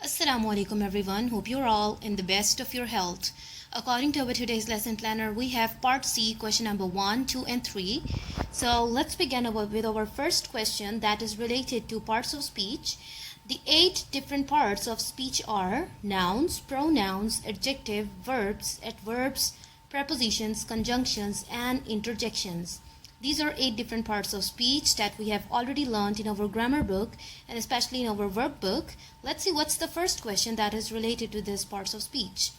Assalamu alaikum everyone. Hope you're all in the best of your health. According to our today's lesson planner, we have part C, question number 1, 2 and 3. So let's begin with our first question that is related to parts of speech. The 8 different parts of speech are nouns, pronouns, adjective, verbs, adverbs, prepositions, conjunctions and interjections. These are 8 different parts of speech that we have already learned in our grammar book and especially in our workbook. Let's see what's the first question that is related to these parts of speech.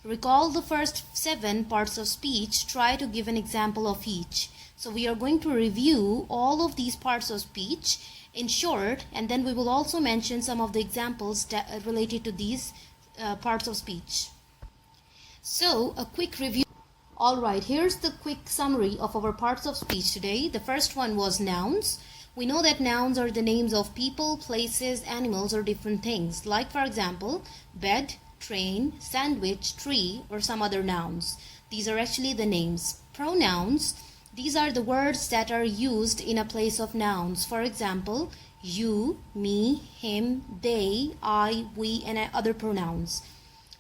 Recall the first 7 parts of speech. Try to give an example of each. So we are going to review all of these parts of speech in short, and then we will also mention some of the examples that are related to these parts of speech. So a quick review. Alright, here's the quick summary of our parts of speech today. The first one was nouns. We know that nouns are the names of people, places, animals or different things. Like for example, bed, train, sandwich, tree or some other nouns. These are actually the names. Pronouns, these are the words that are used in a place of nouns. For example, you, me, him, they, I, we and other pronouns.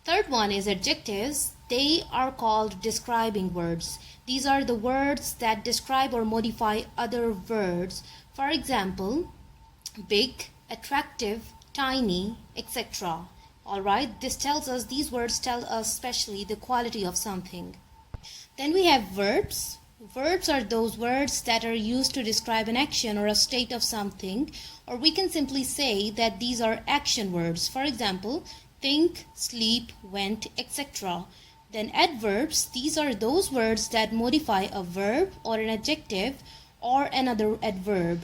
Third one is adjectives. They are called describing words. These are the words that describe or modify other words. For example, big, attractive, tiny, etc. Alright, these words tell us especially the quality of something. Then we have verbs. Verbs are those words that are used to describe an action or a state of something, or we can simply say that these are action words. For example, think, sleep, went, etc. Then adverbs, these are those words that modify a verb or an adjective or another adverb.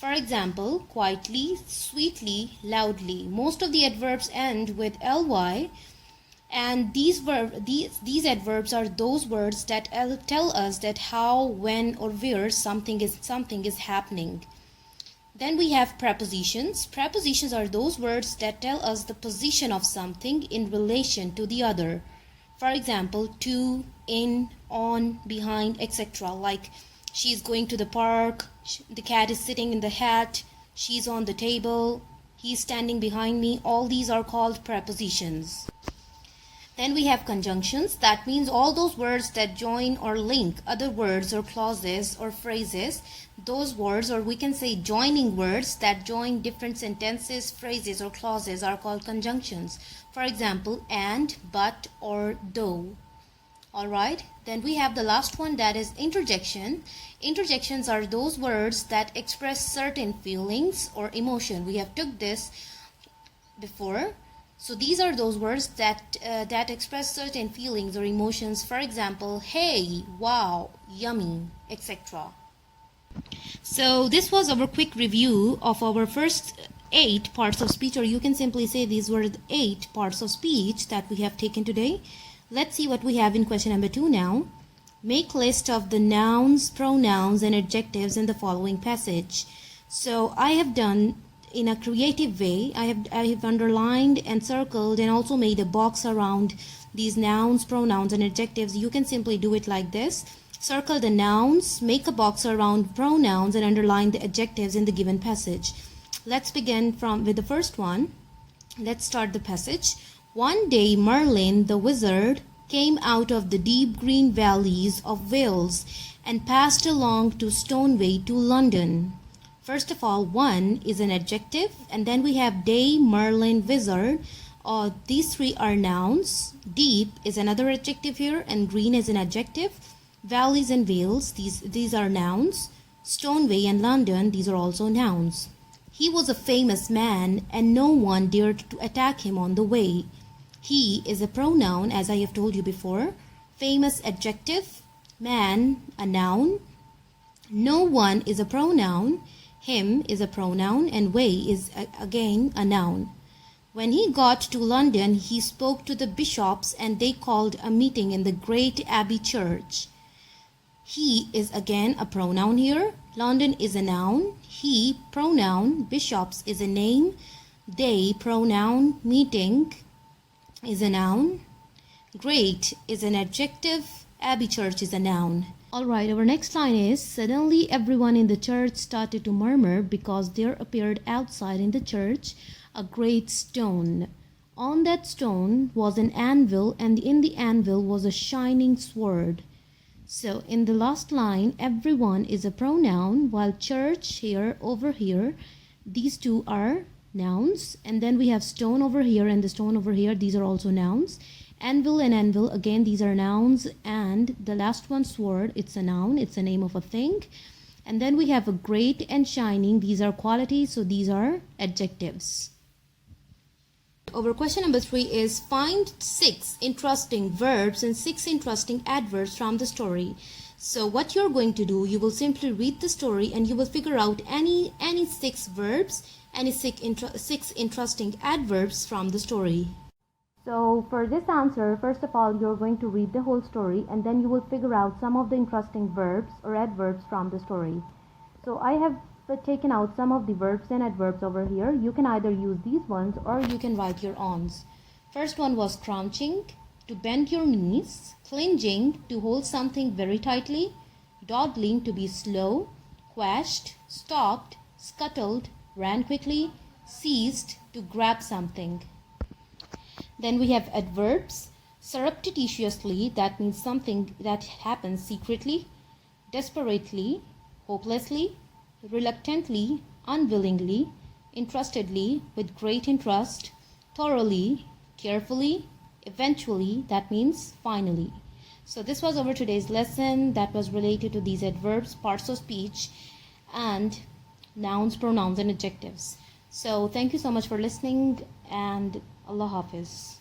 For example, quietly, sweetly, loudly. Most of the adverbs end with ly, and these adverbs are those words that tell us that how, when or where something is happening. Then we have prepositions. Prepositions are those words that tell us the position of something in relation to the other. For example, to, in, on, behind, etc. Like, she's going to the park, the cat is sitting in the hat, she's on the table, he's standing behind me. All these are called prepositions. Then we have conjunctions. That means all those words that join or link other words or clauses or phrases. Those words, or we can say joining words that join different sentences, phrases or clauses are called conjunctions. For example, and, but or though. Alright, then we have the last one, that is interjection. Interjections are those words that express certain feelings or emotion. We have took this before. So these are those words that express certain feelings or emotions. For example, hey, wow, yummy, etc. So this was our quick review of our first 8 parts of speech, or you can simply say these were the 8 parts of speech that we have taken today. Let's see what we have in question number 2 now. Make list of the nouns, pronouns and adjectives in the following passage. So I have done in a creative way. I have underlined and circled and also made a box around these nouns, pronouns and adjectives. You can simply do it like this. Circle the nouns, make a box around pronouns and underline the adjectives in the given passage. Let's begin with the first one. Let's start the passage. One day Merlin the wizard came out of the deep green valleys of Wales and passed along to Stoneway to London. First of all, one is an adjective, and then we have day, Merlin, wizard. These 3 are nouns. Deep is another adjective here, and green is an adjective. Valleys and Wales, these are nouns. Stoneway and London, these are also nouns. He was a famous man, and no one dared to attack him on the way. He is a pronoun, as I have told you before. Famous adjective, man a noun. No one is a pronoun. Him is a pronoun and way is again a noun. When he got to London, he spoke to the bishops and they called a meeting in the great Abbey Church. He is again a pronoun here. London is a noun. He, pronoun. Bishops is a name. They, pronoun. Meeting is a noun. Great is an adjective. Abbey Church is a noun. Alright, our next line is, suddenly everyone in the church started to murmur because there appeared outside in the church a great stone. On that stone was an anvil, and in the anvil was a shining sword. So in the last line, everyone is a pronoun, while church here, over here, these two are nouns. And then we have stone over here and the stone over here. These are also nouns. Anvil and anvil, again, these are nouns. And the last one, sword, it's a noun. It's a name of a thing. And then we have a great and shining. These are qualities, so these are adjectives. Our question number 3 is find 6 interesting verbs and 6 interesting adverbs from the story. So what you're going to do, you will simply read the story and you will figure out any 6 verbs, any 6 interesting adverbs from the story. So for this answer, first of all, you're going to read the whole story and then you will figure out some of the interesting verbs or adverbs from the story. So I have taken out some of the verbs and adverbs over here. You can either use these ones or you can write your own. First one was crouching, to bend your knees, clinging, to hold something very tightly, dawdling, to be slow, quashed, stopped, scuttled, ran quickly, seized, to grab something. Then we have adverbs, surreptitiously, that means something that happens secretly, desperately, hopelessly, reluctantly, unwillingly, interestedly, with great interest, thoroughly, carefully, eventually, that means finally. So this was our today's lesson that was related to these adverbs, parts of speech, and nouns, pronouns, and adjectives. So thank you so much for listening, and Allah Hafiz.